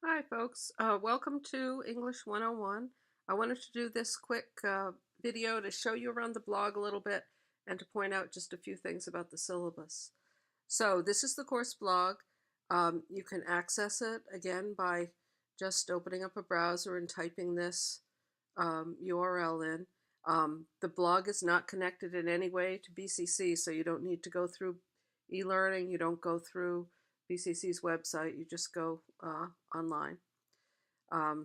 Hi, folks. Welcome to English 101. I wanted to do this quick video to show you around the blog a little bit and to point out just a few things about the syllabus. So this is the course blog. You can access it again by just opening up a browser and typing this URL in. The blog is not connected in any way to BCC, so you don't need to go through e-learning. You don't go through BCC's website. You just go online.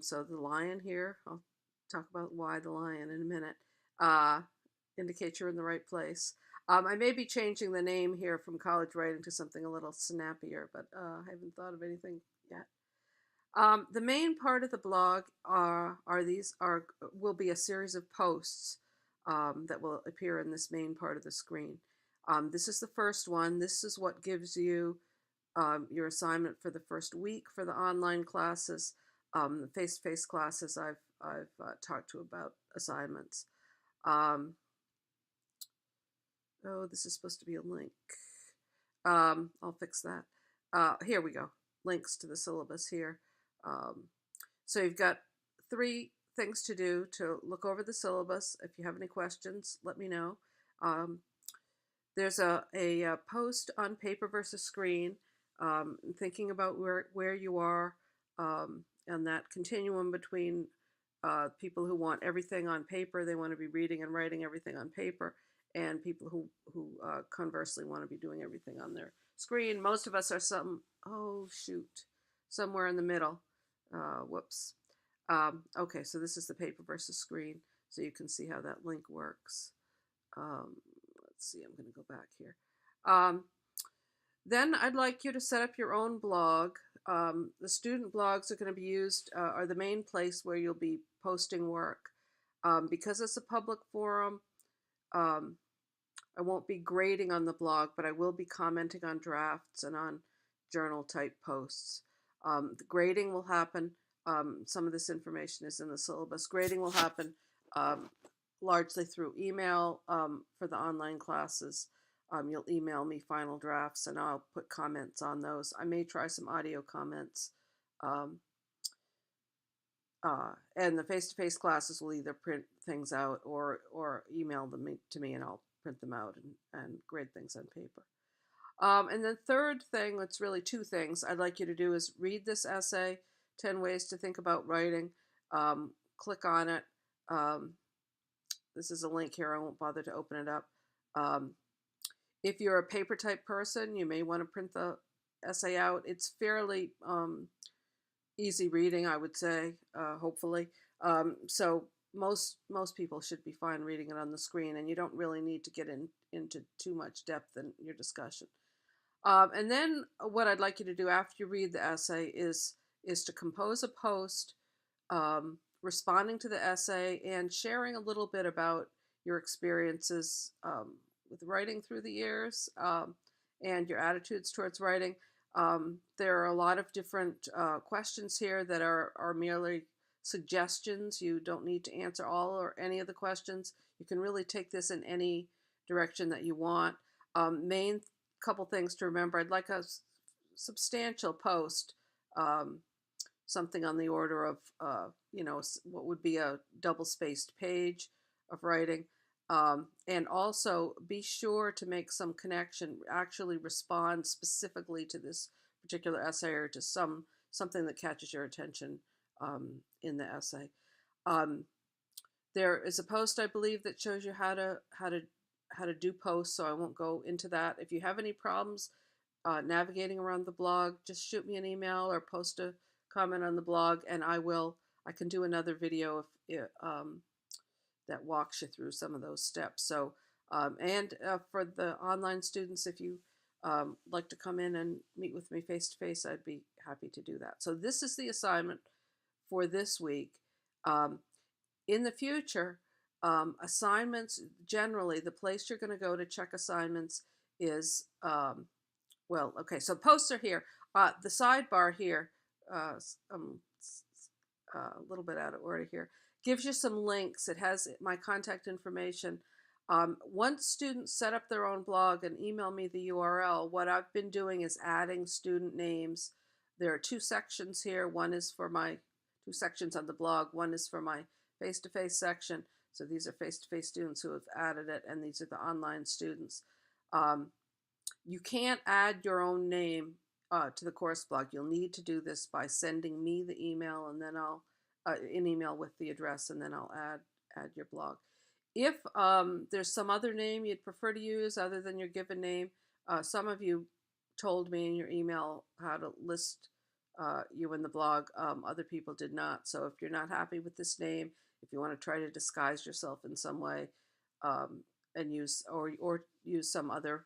So the lion here, I'll talk about why the lion in a minute, indicates you're in the right place. I may be changing the name here from college writing to something a little snappier, but I haven't thought of anything yet. The main part of the blog will be a series of posts that will appear in this main part of the screen. This is the first one. This is what gives you your assignment for the first week for the online classes. The face-to-face classes I've talked to about assignments. Oh, this is supposed to be a link. I'll fix that. Here we go. Links to the syllabus here. So you've got 3 things to do to look over the syllabus. If you have any questions, let me know. There's a post on paper versus screen, thinking about where you are, and that continuum between people who want everything on paper, they want to be reading and writing everything on paper, and people who conversely want to be doing everything on their screen. Most of us are somewhere in the middle. Whoops. Okay, so this is the paper versus screen, so you can see how that link works. Let's see, I'm going to go back here. Then I'd like you to set up your own blog. The student blogs are going to be used, are the main place where you'll be posting work. Because it's a public forum, I won't be grading on the blog, but I will be commenting on drafts and on journal type posts. The grading will happen. Some of this information is in the syllabus. Grading will happen largely through email for the online classes. You'll email me final drafts and I'll put comments on those. I may try some audio comments. And the face-to-face classes will either print things out or email them to me, and I'll print them out and grade things on paper. And the third thing, it's really 2 things I'd like you to do, is read this essay, 10 Ways to Think About Writing. Click on it. This is a link here. I won't bother to open it up. If you're a paper type person, you may want to print the essay out. It's fairly easy reading, I would say, hopefully. So most people should be fine reading it on the screen, and you don't really need to get into too much depth in your discussion. And then what I'd like you to do after you read the essay is to compose a post responding to the essay and sharing a little bit about your experiences with writing through the years, and your attitudes towards writing. There are a lot of different questions here that are merely suggestions. You don't need to answer all or any of the questions. You can really take this in any direction that you want. Main couple things to remember: I'd like a substantial post, something on the order of what would be a double-spaced page of writing. And also be sure to make some connection, actually respond specifically to this particular essay or to something that catches your attention in the essay. There is a post, I believe, that shows you how to do posts, so I won't go into that. If you have any problems navigating around the blog, just shoot me an email or post a comment on the blog, and I can do another video if that walks you through some of those steps. So, for the online students, if you like to come in and meet with me face to face, I'd be happy to do that. So this is the assignment for this week. In the future, assignments, generally, the place you're going to go to check assignments is, okay, so posts are here. The sidebar here, a little bit out of order here, gives you some links. It has my contact information. Once students set up their own blog and email me the URL, what I've been doing is adding student names there are two sections here. One is for my two sections on the blog. One is for my face-to-face section. So these are face-to-face students who have added it, and these are the online students. You can't add your own name to the course blog. You'll need to do this by sending me the email, and then I'll an email with the address, and then I'll add your blog. If there's some other name you'd prefer to use other than your given name, some of you told me in your email how to list you in the blog. Other people did not. So if you're not happy with this name, if you want to try to disguise yourself in some way, and use or use some other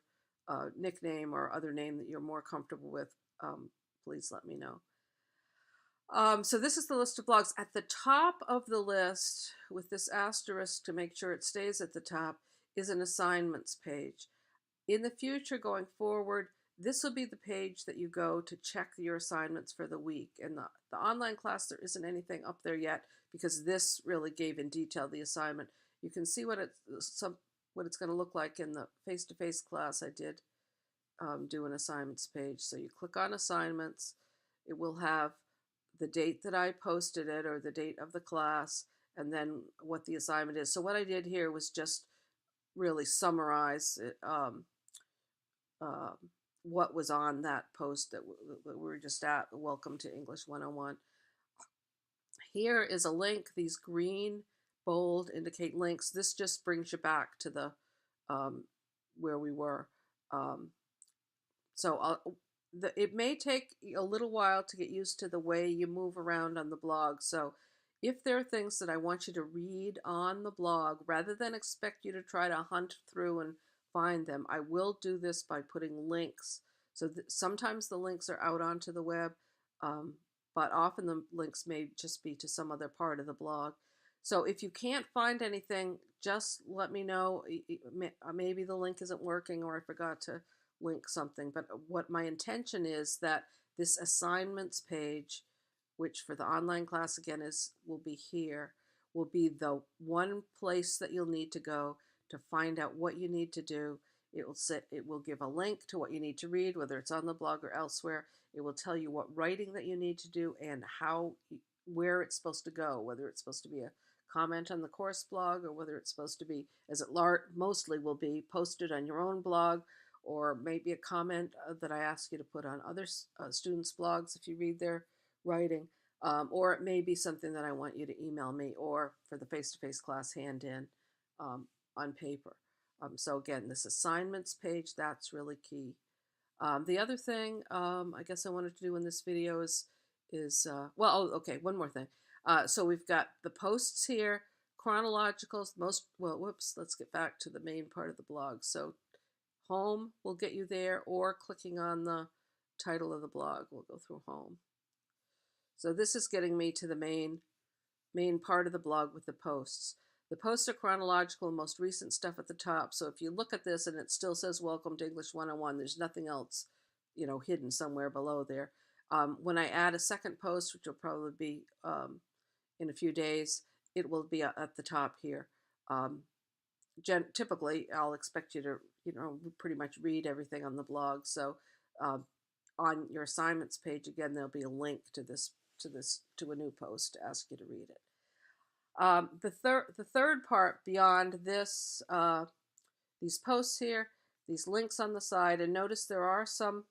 nickname or other name that you're more comfortable with, please let me know. So this is the list of blogs. At the top of the list, with this asterisk to make sure it stays at the top, is an assignments page. In the future, going forward, this will be the page that you go to check your assignments for the week. In the online class, there isn't anything up there yet because this really gave in detail the assignment. You can see what it's going to look like in the face-to-face class. I did do an assignments page. So you click on assignments. It will have the date that I posted it or the date of the class, and then what the assignment is. So what I did here was just really summarize what was on that post that we were just at, Welcome to English 101. Here is a link. These green bold indicate links. This just brings you back to the where we were. It may take a little while to get used to the way you move around on the blog. So if there are things that I want you to read on the blog, rather than expect you to try to hunt through and find them, I will do this by putting links. So sometimes the links are out onto the web, but often the links may just be to some other part of the blog. So if you can't find anything, just let me know. Maybe the link isn't working or I forgot to link something. But what my intention is that this assignments page, which for the online class again will be here, will be the one place that you'll need to go to find out what you need to do. It will give a link to what you need to read, whether it's on the blog or elsewhere. It will tell you what writing that you need to do and where it's supposed to go, whether it's supposed to be a comment on the course blog or whether it's supposed to be, as it mostly will be, posted on your own blog, or maybe a comment that I ask you to put on other students' blogs if you read their writing, or it may be something that I want you to email me or for the face-to-face class hand in on paper. So again, this assignments page, that's really key. The other thing I guess I wanted to do in this video is okay, one more thing. So we've got the posts here, chronological, let's get back to the main part of the blog. So home will get you there, or clicking on the title of the blog will go through home. So this is getting me to the main part of the blog with the posts. The posts are chronological, most recent stuff at the top. So if you look at this and it still says Welcome to English 101, there's nothing else, hidden somewhere below there. When I add a second post, which will probably be in a few days, it will be at the top here. Typically, I'll expect you to, pretty much read everything on the blog. So on your assignments page, again, there'll be a link to a new post to ask you to read it. The third part beyond this, these posts here, these links on the side, and notice there are some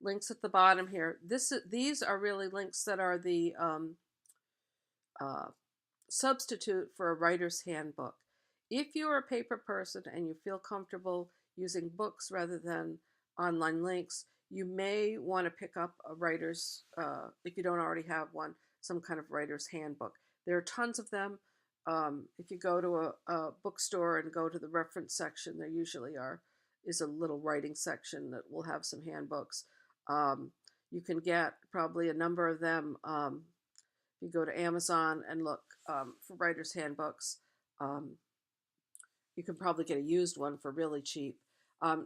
links at the bottom here. These are really links that are the substitute for a writer's handbook. If you're a paper person and you feel comfortable using books rather than online links, you may want to pick up a writer's, if you don't already have one, some kind of writer's handbook. There are tons of them. If you go to a bookstore and go to the reference section, there usually is a little writing section that will have some handbooks. You can get probably a number of them. If you go to Amazon and look for writer's handbooks, you can probably get a used one for really cheap.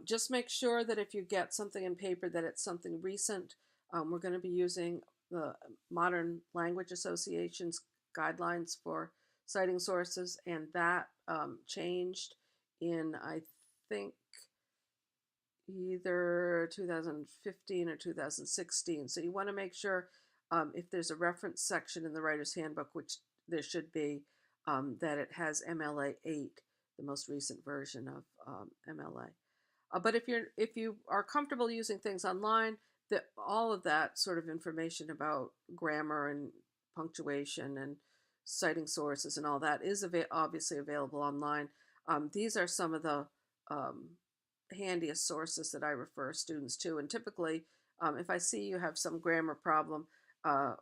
Just make sure that if you get something in paper that it's something recent. We're going to be using the Modern Language Association's guidelines for citing sources, and that changed in, I think, either 2015 or 2016. So you want to make sure if there's a reference section in the Writer's Handbook, which there should be, that it has MLA 8, the most recent version of MLA. But if you are comfortable using things online, that all of that sort of information about grammar and punctuation and citing sources and all that is obviously available online. These are some of the um, handiest sources that I refer students to. And typically, if I see you have some grammar problem uh,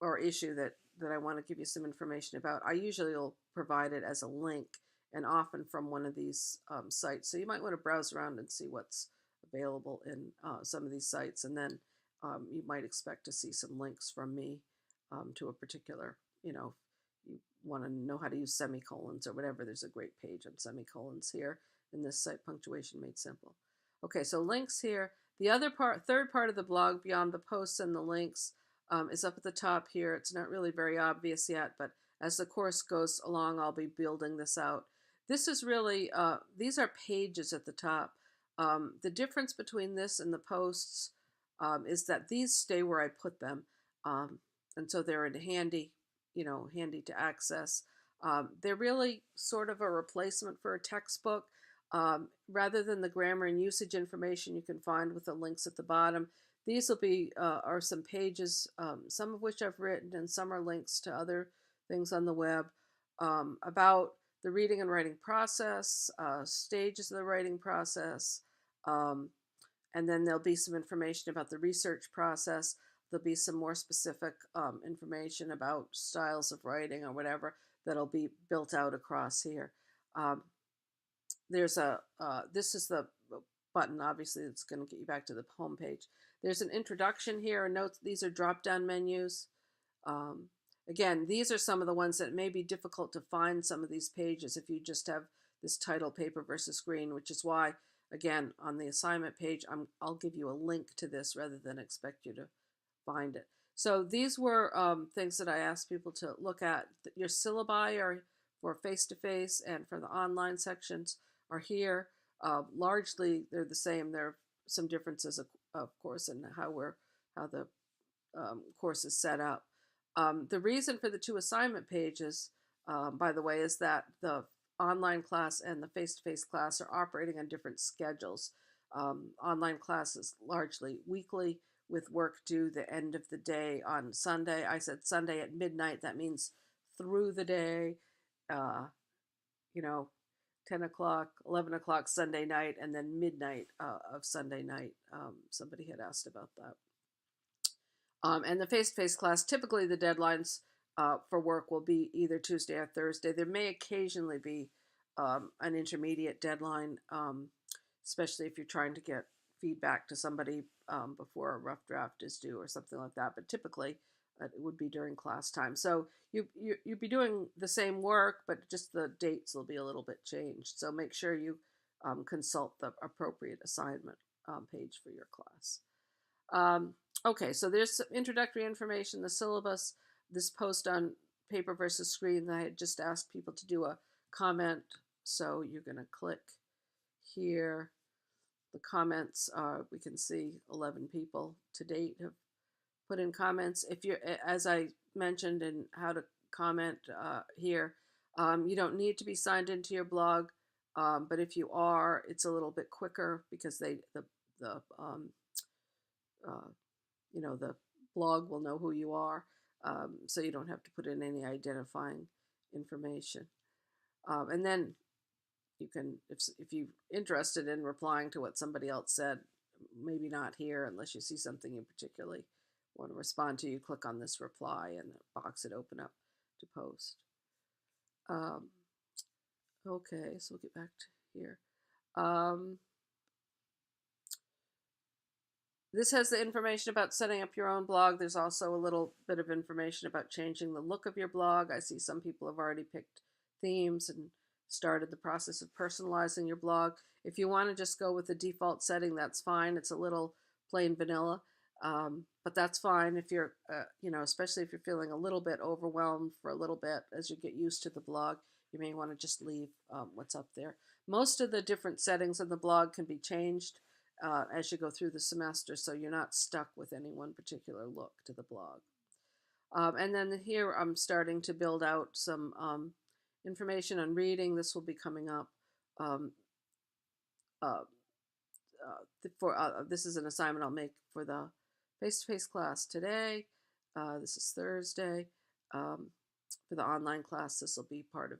or issue that I want to give you some information about, I usually will provide it as a link and often from one of these sites. So you might want to browse around and see what's available in some of these sites. And then you might expect to see some links from me to a particular, you want to know how to use semicolons or whatever. There's a great page on semicolons here in this site, Punctuation Made Simple. Okay, so links here. The other part, third part of the blog, beyond the posts and the links, is up at the top here. It's not really very obvious yet, but as the course goes along, I'll be building this out. This is really, these are pages at the top. The difference between this and the posts is that these stay where I put them. And so they're in handy, handy to access. They're really sort of a replacement for a textbook. Rather than the grammar and usage information you can find with the links at the bottom, these will be are some pages, some of which I've written, and some are links to other things on the web about the reading and writing process, stages of the writing process, and then there'll be some information about the research process. There'll be some more specific information about styles of writing or whatever that'll be built out across here. There's this is the button, obviously, that's going to get you back to the home page. There's an introduction here, and notes these are drop-down menus. Again, these are some of the ones that may be difficult to find some of these pages if you just have this title, paper versus green, which is why, again, on the assignment page, I'll give you a link to this rather than expect you to find it. So these were things that I asked people to look at. Your syllabi are for face-to-face, and for the online sections are here. Largely, they're the same. There are some differences, of course, in how the course is set up. The reason for the two assignment pages, by the way, is that the online class and the face-to-face class are operating on different schedules. Online class is largely weekly, with work due the end of the day on Sunday. I said Sunday at midnight. That means through the day, 10 o'clock, 11 o'clock Sunday night, and then midnight of Sunday night. Somebody had asked about that. And the face-to-face class, typically the deadlines for work will be either Tuesday or Thursday. There may occasionally be an intermediate deadline, especially if you're trying to get feedback to somebody before a rough draft is due or something like that. But typically it would be during class time. So you'd be doing the same work, but just the dates will be a little bit changed. So make sure you consult the appropriate assignment page for your class. Okay, so there's some introductory information, the syllabus, this post on paper versus screen that I had just asked people to do a comment. So you're going to click here. The comments, we can see 11 people to date have put in comments. If you're, as I mentioned in how to comment here, you don't need to be signed into your blog, but if you are, it's a little bit quicker because the blog will know who you are, so you don't have to put in any identifying information. And then you can, if you're interested in replying to what somebody else said, maybe not here unless you see something you particularly want to respond to, you click on this reply and the box would open up to post. Okay, so we'll get back to here. This has the information about setting up your own blog. There's also a little bit of information about changing the look of your blog. I see some people have already picked themes and started the process of personalizing your blog. If you want to just go with the default setting, that's fine. It's a little plain vanilla, but that's fine if you're, especially if you're feeling a little bit overwhelmed for a little bit as you get used to the blog. You may want to just leave what's up there. Most of the different settings in the blog can be changed as you go through the semester, so you're not stuck with any one particular look to the blog. And then here I'm starting to build out some information on reading. This will be coming up. Um, uh, this is an assignment I'll make for the face-to-face class today. This is Thursday. For the online class, this will be part of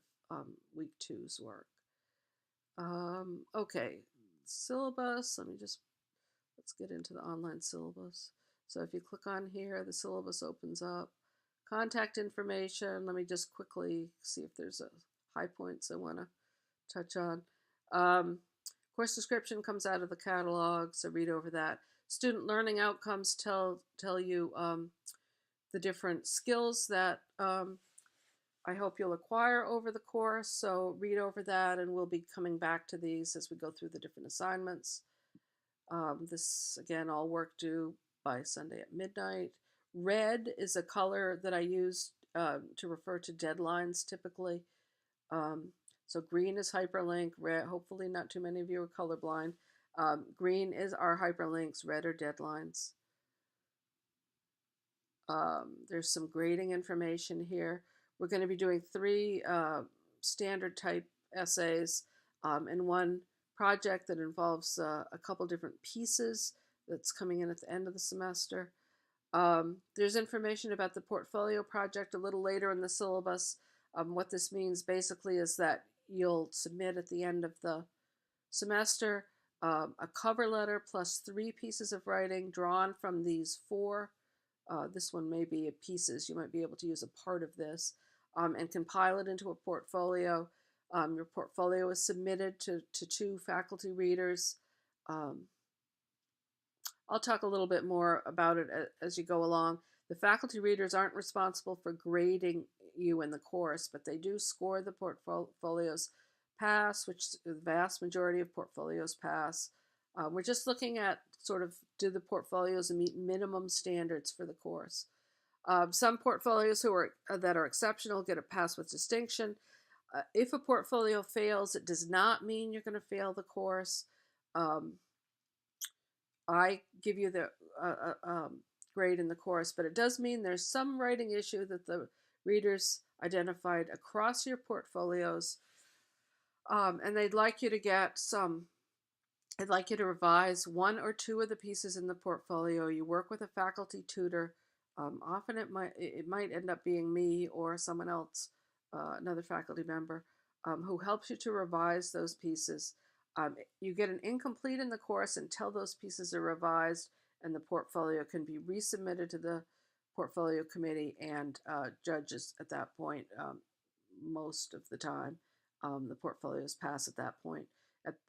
week 2's work. Okay, syllabus. Let's get into the online syllabus. So if you click on here, the syllabus opens up. Contact information. Let me just quickly see if there's a high points I want to touch on. Course description comes out of the catalog, so read over that. Student learning outcomes tell you the different skills that I hope you'll acquire over the course, so read over that, and we'll be coming back to these as we go through the different assignments. This, again, all work due by Sunday at midnight. Red is a color that I use to refer to deadlines typically. So green is hyperlink, red, hopefully not too many of you are colorblind. Green is our hyperlinks, red are deadlines. There's some grading information here. We're going to be doing 3 standard type essays and one project that involves a couple different pieces that's coming in at the end of the semester. There's information about the portfolio project a little later in the syllabus. What this means basically is that you'll submit at the end of the semester a cover letter plus 3 pieces of writing drawn from these 4. This one may be pieces. You might be able to use a part of this and compile it into a portfolio. Your portfolio is submitted to 2 faculty readers. I'll talk a little bit more about it as you go along. The faculty readers aren't responsible for grading you in the course, but they do score the portfolios pass, which the vast majority of portfolios pass. We're just looking at sort of, do the portfolios meet minimum standards for the course? Some portfolios that are exceptional get a pass with distinction. If a portfolio fails, it does not mean you're going to fail the course. I give you the grade in the course, but it does mean there's some writing issue that the readers identified across your portfolios, and they'd like you to get some. I'd like you to revise 1 or 2 of the pieces in the portfolio. You work with a faculty tutor. Often it might end up being me or someone else, another faculty member, who helps you to revise those pieces. You get an incomplete in the course until those pieces are revised, and the portfolio can be resubmitted to the portfolio committee and judges at that point. Most of the time, the portfolios pass at that point.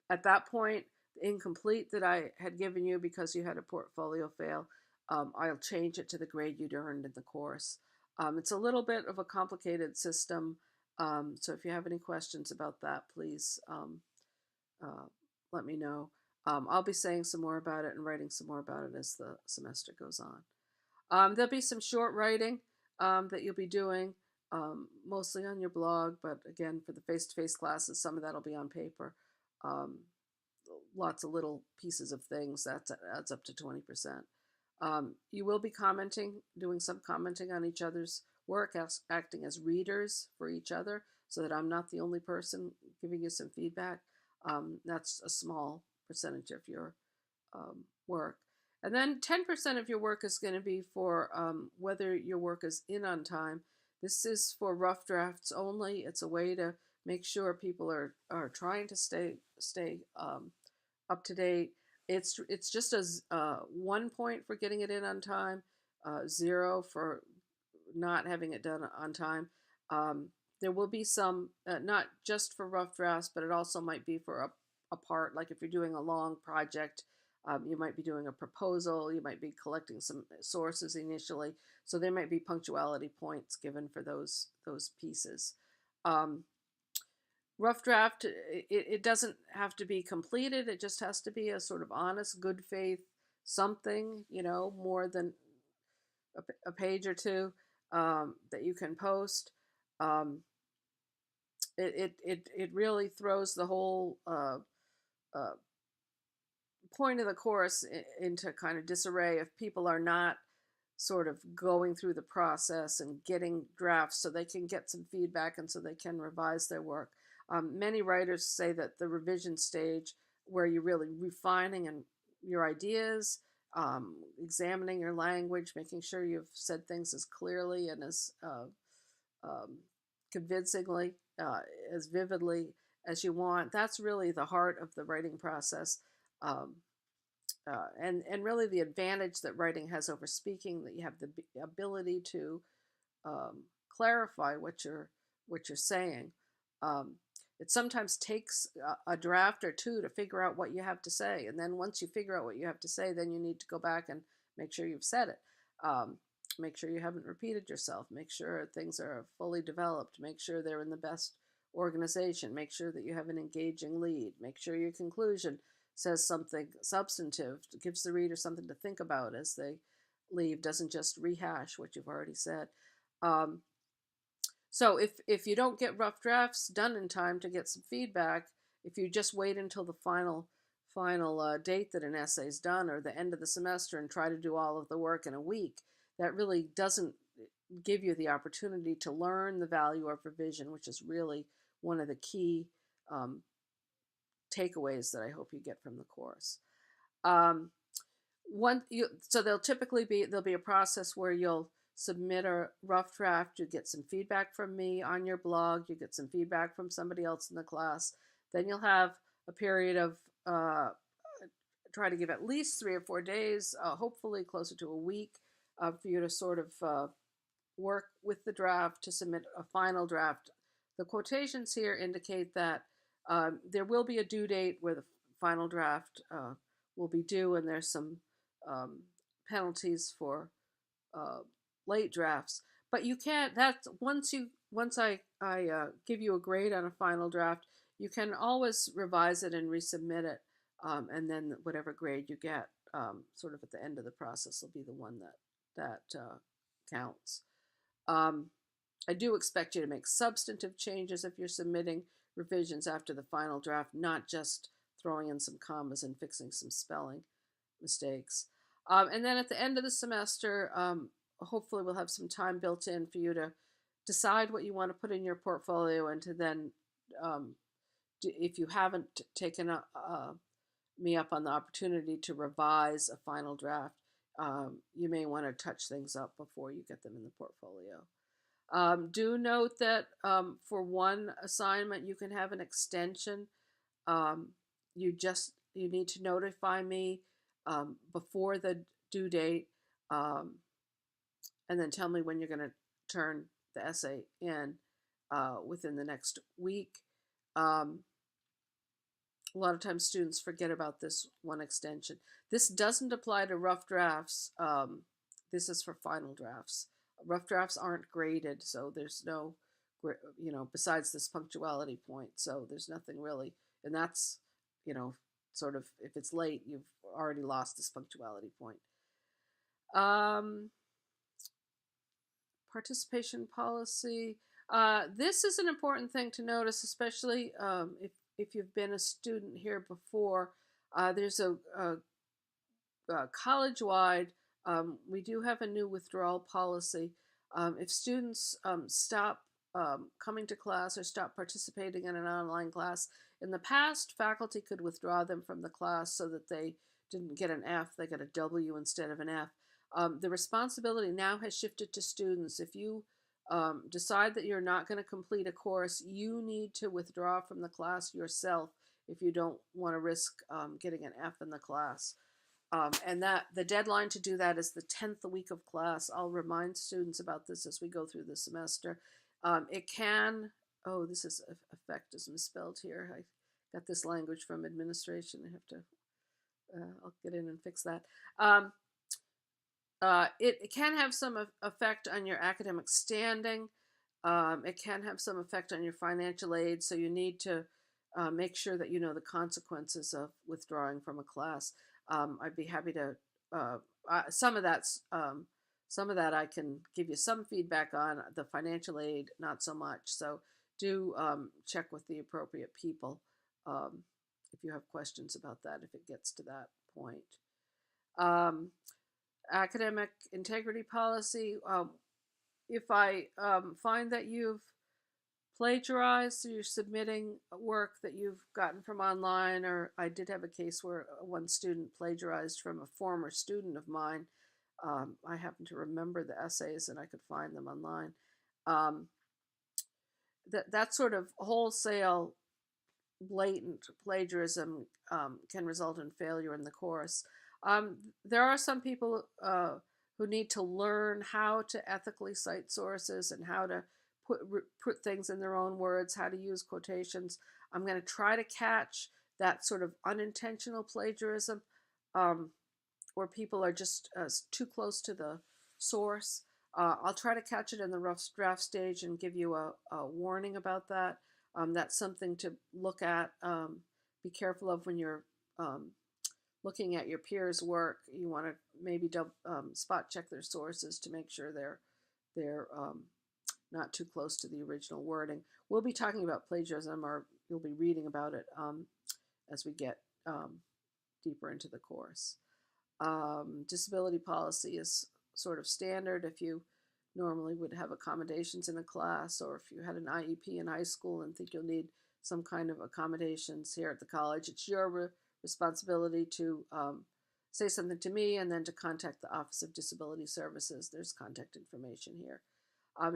At that point, the incomplete that I had given you because you had a portfolio fail, I'll change it to the grade you'd earned in the course. It's a little bit of a complicated system, so if you have any questions about that, please let me know. I'll be saying some more about it and writing some more about it as the semester goes on. There'll be some short writing that you'll be doing, mostly on your blog, but again, for the face-to-face classes, some of that will be on paper. Lots of little pieces of things, that adds up to 20%. You will be commenting, doing some commenting on each other's work, acting as readers for each other, so that I'm not the only person giving you some feedback. That's a small percentage of your work. And then 10% of your work is going to be for whether your work is in on time. This is for rough drafts only. It's a way to make sure people are trying to stay up to date. It's just as 1 point for getting it in on time, 0 for not having it done on time. There will be some, not just for rough drafts, but it also might be for a part, like if you're doing a long project, you might be doing a proposal, you might be collecting some sources initially, so there might be punctuality points given for those pieces. Rough draft, it doesn't have to be completed, it just has to be a sort of honest, good faith something, more than a page or 2 that you can post. It really throws the whole point of the course into kind of disarray if people are not sort of going through the process and getting drafts so they can get some feedback and so they can revise their work. Many writers say that the revision stage, where you're really refining and your ideas, examining your language, making sure you've said things as clearly and as um, convincingly, as vividly as you want, that's really the heart of the writing process. Um, and really the advantage that writing has over speaking, that you have the ability to clarify what you're saying. Um, it sometimes takes a draft or two to figure out what you have to say, and then once you figure out what you have to say, then you need to go back and make sure you've said it. Um, Make sure you haven't repeated yourself. Make sure things are fully developed. Make sure they're in the best organization. Make sure that you have an engaging lead. Make sure your conclusion says something substantive, gives the reader something to think about as they leave, doesn't just rehash what you've already said. Um, so if you don't get rough drafts done in time to get some feedback, if you just wait until the final date that an essay is done or the end of the semester and try to do all of the work in a week, that really doesn't give you the opportunity to learn the value of revision, which is really one of the key um, takeaways that I hope you get from the course. So there'll be a process where you'll submit a rough draft, you get some feedback from me on your blog, you get some feedback from somebody else in the class. Then you'll have a period of try to give at least 3 or 4 days, hopefully closer to a week, for you to sort of work with the draft to submit a final draft. The quotations here indicate that there will be a due date where the final draft will be due, and there's some penalties for uh, late drafts. But you can't. That's once I give you a grade on a final draft, you can always revise it and resubmit it, and then whatever grade you get, sort of at the end of the process, will be the one that counts. Um, I do expect you to make substantive changes if you're submitting revisions after the final draft, not just throwing in some commas and fixing some spelling mistakes. And then at the end of the semester, hopefully we'll have some time built in for you to decide what you want to put in your portfolio and to then, if you haven't taken me up on the opportunity to revise a final draft, you may want to touch things up before you get them in the portfolio. Do note that for one assignment, you can have an extension. You need to notify me before the due date, and then tell me when you're going to turn the essay in within the next week. A lot of times students forget about this one extension. This doesn't apply to rough drafts. This is for final drafts. Rough drafts aren't graded, so there's no, besides this punctuality point. So there's nothing really, and that's, sort of, if it's late, you've already lost this punctuality point. Participation policy. This is an important thing to notice, especially if you've been a student here before. There's a college-wide, we do have a new withdrawal policy. If students stop coming to class or stop participating in an online class, in the past, faculty could withdraw them from the class so that they didn't get an F, they got a W instead of an F. The responsibility now has shifted to students. If you decide that you're not going to complete a course, you need to withdraw from the class yourself if you don't want to risk getting an F in the class. And that the deadline to do that is the 10th week of class. I'll remind students about this as we go through the semester. It can, oh, this is effect is misspelled here. I got this language from administration. I have to, I'll get in and fix that. It can have some effect on your academic standing. It can have some effect on your financial aid, so you need to make sure that you know the consequences of withdrawing from a class. I'd be happy to, some of that I can give you some feedback on. The financial aid, not so much. So do check with the appropriate people if you have questions about that, if it gets to that point. Um, Academic integrity policy. If I find that you've plagiarized, so you're submitting work that you've gotten from online, or I did have a case where one student plagiarized from a former student of mine. I happen to remember the essays and I could find them online. Um, that sort of wholesale, blatant plagiarism can result in failure in the course. There are some people who need to learn how to ethically cite sources and how to put things in their own words, how to use quotations. I'm going to try to catch that sort of unintentional plagiarism, um, where people are just too close to the source. I'll try to catch it in the rough draft stage and give you a warning about that. That's something to look at. Be careful of when you're um, looking at your peers' work. You want to maybe spot check their sources to make sure they're not too close to the original wording. We'll be talking about plagiarism, or you'll be reading about it as we get deeper into the course. Disability policy is sort of standard if you normally would have accommodations in a class, or if you had an IEP in high school and think you'll need some kind of accommodations here at the college. It's your responsibility to say something to me and then to contact the Office of Disability Services. There's contact information here.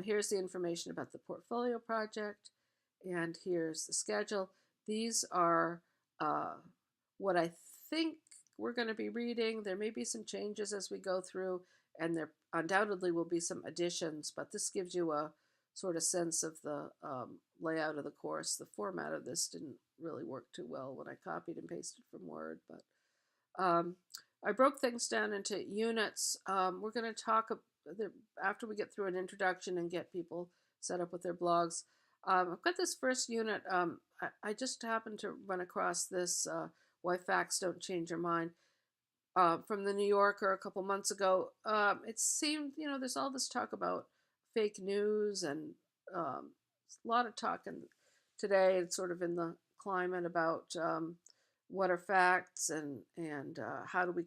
Here's the information about the portfolio project, and here's the schedule. These are what I think we're going to be reading. There may be some changes as we go through, and there undoubtedly will be some additions, but this gives you a sort of sense of the layout of the course. The format of this didn't really work too well when I copied and pasted from Word, but I broke things down into units. We're going to talk after we get through an introduction and get people set up with their blogs. I've got this first unit. I just happened to run across this Why Facts Don't Change Your Mind from the New Yorker a couple months ago. It seemed, there's all this talk about fake news and a lot of talk today. It's sort of in the climate about what are facts and how do we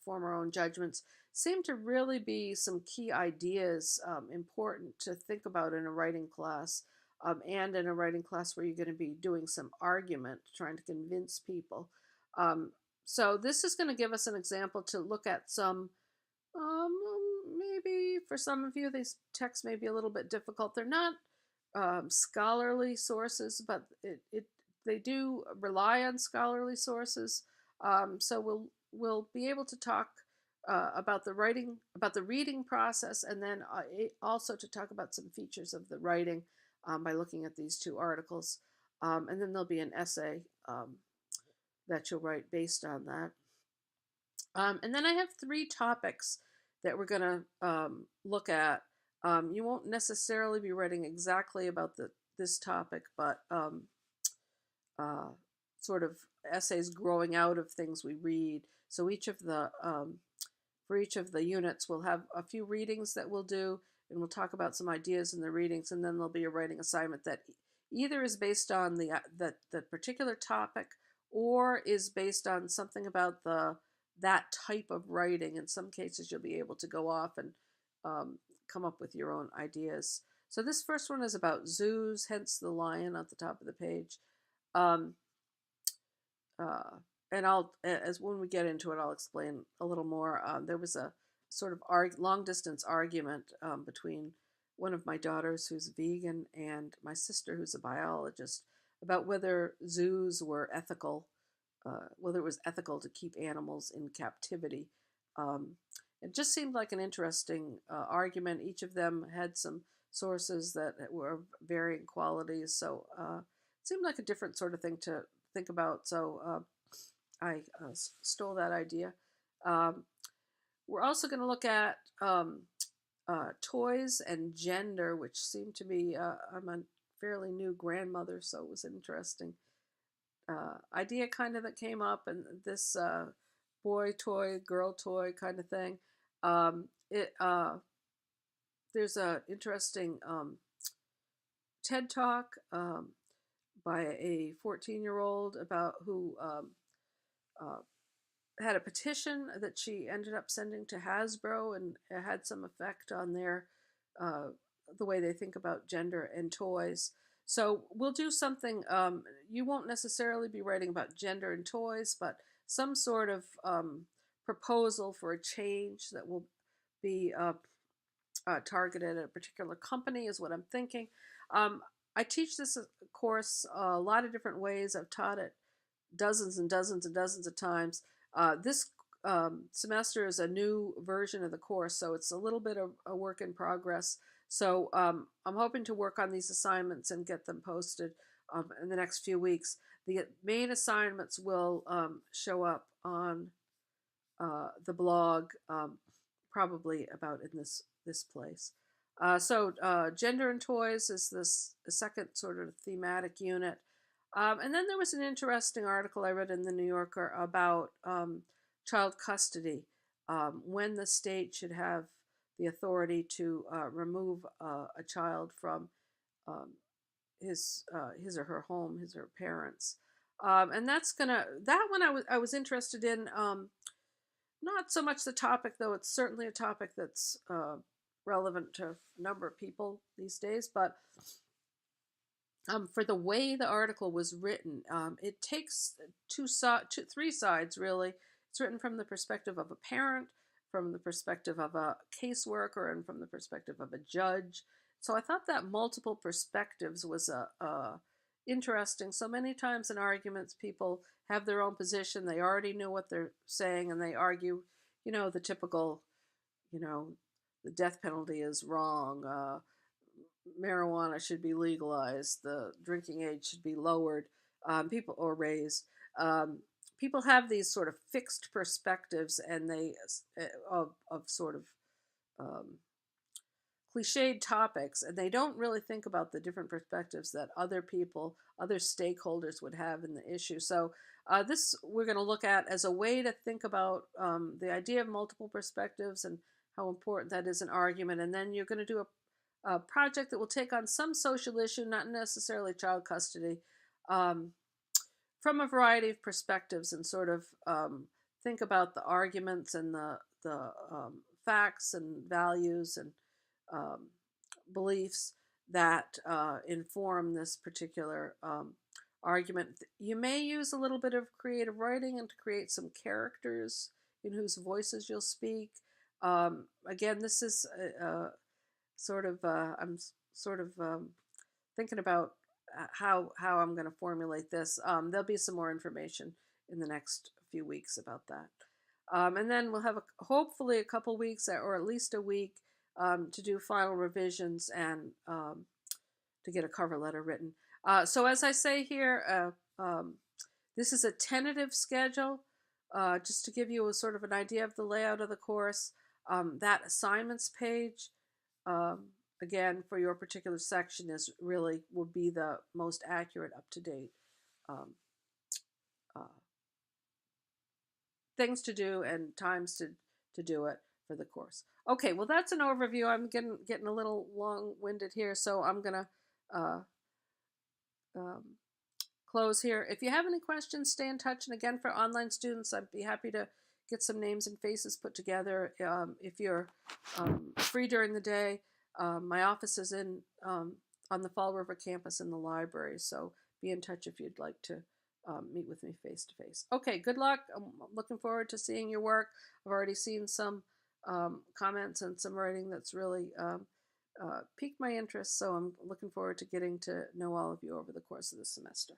form our own judgments. Seem to really be some key ideas important to think about in a writing class, and in a writing class where you're going to be doing some argument, trying to convince people. So this is going to give us an example to look at some, maybe for some of you, these texts may be a little bit difficult. They're not scholarly sources, but they do rely on scholarly sources. So we'll be able to talk about the reading process, and then also to talk about some features of the writing by looking at these two articles. And then there'll be an essay that you'll write based on that. And then I have 3 topics that we're going to look at. You won't necessarily be writing exactly about this topic, but sort of essays growing out of things we read. So for each of the units, we'll have a few readings that we'll do, and we'll talk about some ideas in the readings, and then there'll be a writing assignment that either is based on the particular topic, or is based on something about that type of writing. In some cases, you'll be able to go off and come up with your own ideas. So this first one is about zoos, hence the lion at the top of the page. Um, and as when we get into it, I'll explain a little more. There was a sort of long distance argument between one of my daughters who's vegan and my sister who's a biologist about whether zoos were ethical, whether it was ethical to keep animals in captivity. It just seemed like an interesting argument. Each of them had some sources that were of varying qualities, so it seemed like a different sort of thing to think about. So I stole that idea. We're also going to look at toys and gender, which seem to be, I'm a fairly new grandmother, so it was an interesting idea kind of that came up, and this boy toy, girl toy kind of thing. There's an interesting TED Talk by a 14-year-old about who had a petition that she ended up sending to Hasbro, and it had some effect on their uh, the way they think about gender and toys. So we'll do something. You won't necessarily be writing about gender and toys, but some sort of proposal for a change that will be targeted at a particular company is what I'm thinking. Um, I teach this course a lot of different ways. I've taught it dozens and dozens and dozens of times. This semester is a new version of the course, so it's a little bit of a work in progress. So I'm hoping to work on these assignments and get them posted in the next few weeks. The main assignments will show up on the blog, probably about in this place. Gender and toys is this the second sort of thematic unit. And then there was an interesting article I read in the New Yorker about child custody, when the state should have the authority to remove a child from um, his or her home, his or her parents. And that one I was interested in. Not so much the topic, though it's certainly a topic that's relevant to a number of people these days, but for the way the article was written, it takes three sides really. It's written from the perspective of a parent, from the perspective of a caseworker, and from the perspective of a judge. So I thought that multiple perspectives was interesting. So many times in arguments, people have their own position. They already know what they're saying, and they argue, the typical, you know, the death penalty is wrong. Marijuana should be legalized. The drinking age should be lowered. People or raised. People have these sort of fixed perspectives, and of sort of um, cliched topics, and they don't really think about the different perspectives that other people, other stakeholders would have in the issue. So this we're going to look at as a way to think about the idea of multiple perspectives and how important that is in argument. And then you're going to do a project that will take on some social issue, not necessarily child custody, um, from a variety of perspectives, and sort of think about the arguments and the facts and values and um, beliefs that inform this particular argument. You may use a little bit of creative writing and to create some characters in whose voices you'll speak. Again, this is I'm sort of thinking about how I'm going to formulate this. There'll be some more information in the next few weeks about that. And then we'll have hopefully a couple weeks or at least a week to do final revisions and to get a cover letter written. So as I say here, this is a tentative schedule, just to give you a sort of an idea of the layout of the course. That assignments page, again, for your particular section will be the most accurate, up-to-date um, uh, things to do and times to do it for the course. Okay, well, that's an overview. I'm getting a little long-winded here, so I'm gonna uh, um, close here. If you have any questions, stay in touch. And again, for online students, I'd be happy to get some names and faces put together. If you're free during the day, my office is on the Fall River campus in the library, so be in touch if you'd like to meet with me face to face. Okay, good luck. I'm looking forward to seeing your work. I've already seen some comments and some writing that's really piqued my interest, so I'm looking forward to getting to know all of you over the course of the semester.